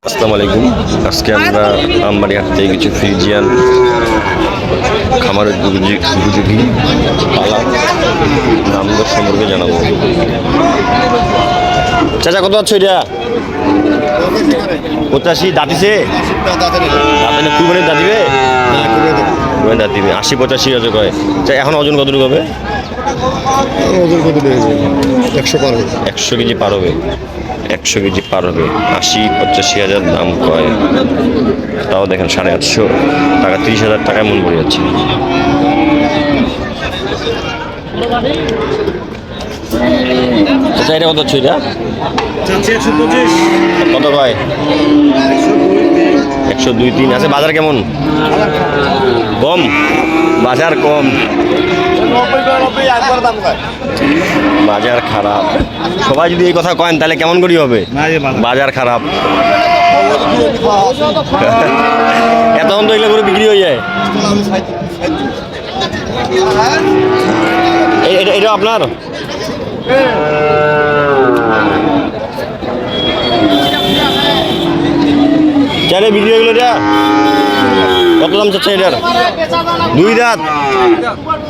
আসসালামু আলাইকুম। আজকে আমরা আমবাড়ি হাট থেকে কিছু ফ্রিজিয়ান খামারের উপযোগী পালা দাম দর সম্পর্কে জানাবো। চাচা কত আছে এটা? 85 দাঁতিছে? দাঁতে কুরবানির দাঁত দিবে? কুরবানির দাঁত দিবে। 80-85 আছে কয়। এখন ওজন কতটুকু হবে? ওজন কত হয়েছে? 100 পার হবে। 100 কেজি পার হবে। 100 কেজি পার হবে। 80-85 হাজার দাম কয়। তাও দেখেন 850 টাকা, 30 হাজার টাকায় মন পড়ে যাচ্ছে। আচ্ছা এটা কত হচ্ছে? এটা কত কয়? 102-3 আছে। বাজার কেমন? কম, বাজার কম, বাজার খারাপ। সবাই যদি এই কথা কয়েন তাহলে কেমন করি হবে? বাজার খারাপ। এতক্ষণ তো এগুলো করে বিক্রি হয়ে যায়। এটা আপনার? চারে বিক্রি হয়ে গেল। এটা কত দাম যাচ্ছে এটার? 2 দাঁত।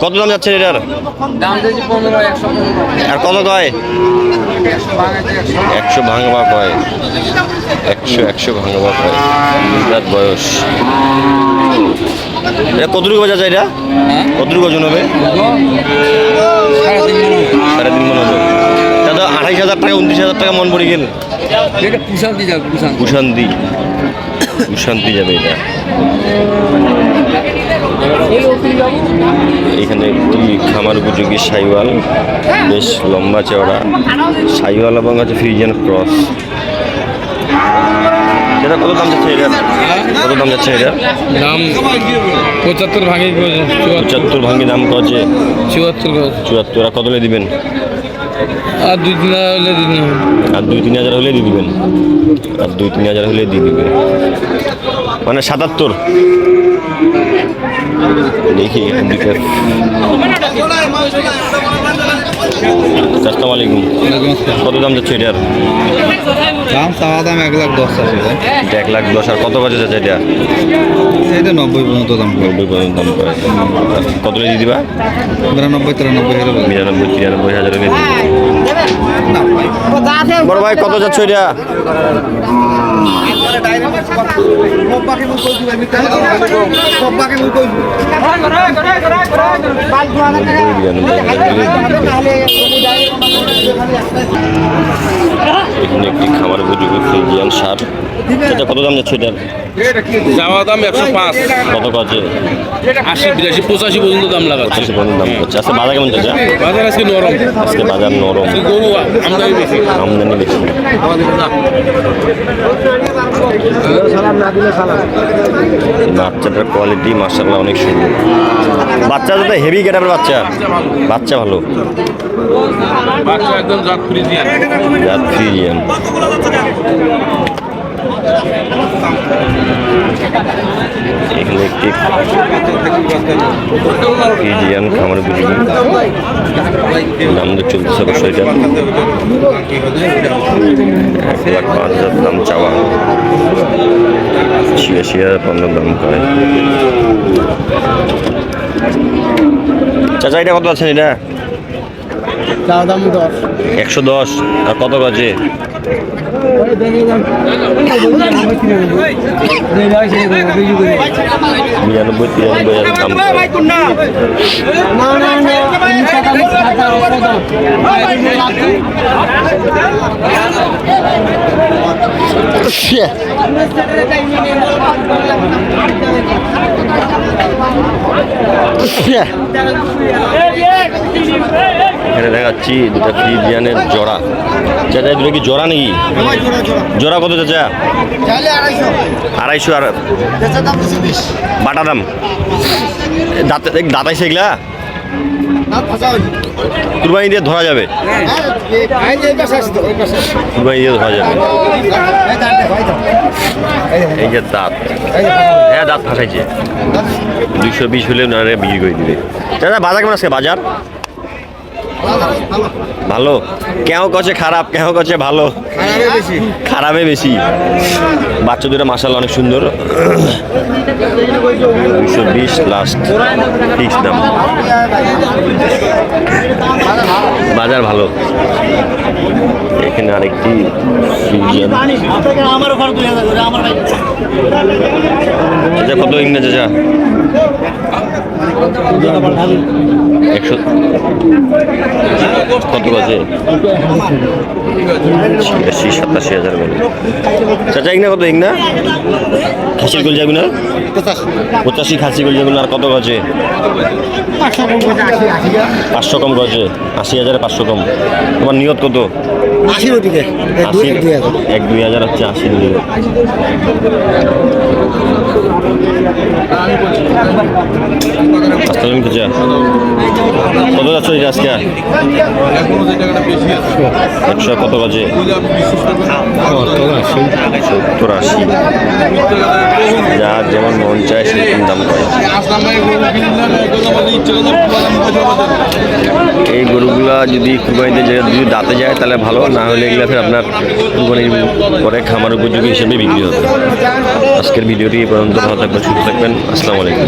কত দাম যাচ্ছে এটার? আর কত কয়? 100 ভাঙবা কয়। 100 ভাঙবা কয়। 2 দাঁত বয়স। এটা কতটুকু বাজার যায়? এটা কতটুকু ওজন হবে? 3.5 মন হবে। দাদা 28,000 টাকা, 29,000 টাকা মন পড়ে গেল। কুশান্তি যাবে এটা। এখানে একটি খামার উপযোগী সাইওয়াল, বেশ লম্বা চওড়া সাইওয়াল এবং হচ্ছে ফ্রিজিয়ান ক্রস। এটা কত দাম যাচ্ছে? এটা কত দাম যাচ্ছে? এটা দাম 75 ভাঙি, 75 ভাঙি দাম করছে। 74 আর কত হলে দিবেন? আর 2-3 হলে দিন। আর 2-3 হাজার হলে দিয়ে দিবেন। আর 2-3 হাজার হলে দিয়ে দিবেন, মানে 77। দেখি আসসালামু আলাইকুম। কত দাম যাচ্ছে এটার? দাম চাওয়া দাম 1,10,000 আছে। 1,10,000। আর কত বাজে যাচ্ছে এটা? এটা 90 পর্যন্ত দাম। 90 পর্যন্ত দাম করে। কত দিয়ে দিবা? 92-93 হাজার। 92-93 হাজার হলে দিবে। বড় ভাই কত যাচ্ছে এটা? এখানে একটি খামার উপযোগী ফ্রিজিয়ান সার। এটা কত দাম যাচ্ছে এটার? যাওয়া দাম 105। কত কাজে? 80-82-85 পর্যন্ত দাম লাগাচ্ছে। 85 পর্যন্ত দাম করছে। আচ্ছা বাজার কেমন যাচ্ছে? বাজার আজকে নরম। আজকে বাজার নরম, গরু আমদানি বেশি। আমদানি বেশি। বাচ্চাটার কোয়ালিটি মাশাআল্লাহ অনেক সুন্দর। বাচ্চা তো হেভি গেটাপের বাচ্চা। বাচ্চা ভালো, বাচ্চা একদম জাত ফ্রিজিয়ান। জাত ফ্রিজিয়ান। এখানে একটি ফ্রিজিয়ান খামার উপযোগী দাম তো চলতেছে অবশ্যই। এটা 1,05,000 দাম চাওয়া। 86,000 পর্যন্ত দাম করে। চাচা এটা কত আছেন? এটা 110। আর কত কাজে? 99-93 হাজার দাম। এখানে দেখাচ্ছি দুটা ফ্রিজিয়ানের জোড়া। চাচা দুটো কি জোড়া নাকি? জোড়া কত চাচা? 250। আর বাটা দাম দাঁতাইছে এগুলা? কুরবানি দিয়ে ধরা যাবে। কুরবানি দিয়ে ধরা যাবে। এই যে দাঁত, হ্যাঁ দাঁত ফাঁসাইছে। 220 হলে বিক্রি করে দিবে। দাদা বাজার কেমন আজকে? বাজার ভালো কেউ কছে খারাপ, কেউ কছে ভালো, খারাপে বেশি। বাচ্চা দুটো মাশাআল্লাহ অনেক সুন্দর। 220 লাস্ট ফিক্স দাম। বাজার ভালো। এখানে আরেকটি ফ্রিজিয়ান। চাচা কত ইংরেজ চাচা? 100 কত আছে? 87,000 বলে। চাচা ইংনা কত ইংনা? খাসির গোল যাবি না? 85 খাসি গোল যাবি না। আর কত গছে? 500 কম গছে। 80,000 500 কম। তোমার নিয়ত কত? 80 ওদিকে 1-2,000 হচ্ছে 80 দিকে। আসসালাম চাচা কত যাচ্ছ এটা আজকে? 100 কত বাজে? 70-80। যার যেমন মন চায় সেরকম দাম করে। এই গরুগুলা যদি কুরবানিতে যদি দাঁতে যায় তাহলে ভালো, না হলে এগুলা ফের আপনার কুরবানির পরে খামার উপযোগী হিসেবে বিক্রি হবে। আজকের ভিডিওটি এই পর্যন্ত। ভালো থাকবেন, সুস্থ থাকবেন। আসসালামু আলাইকুম।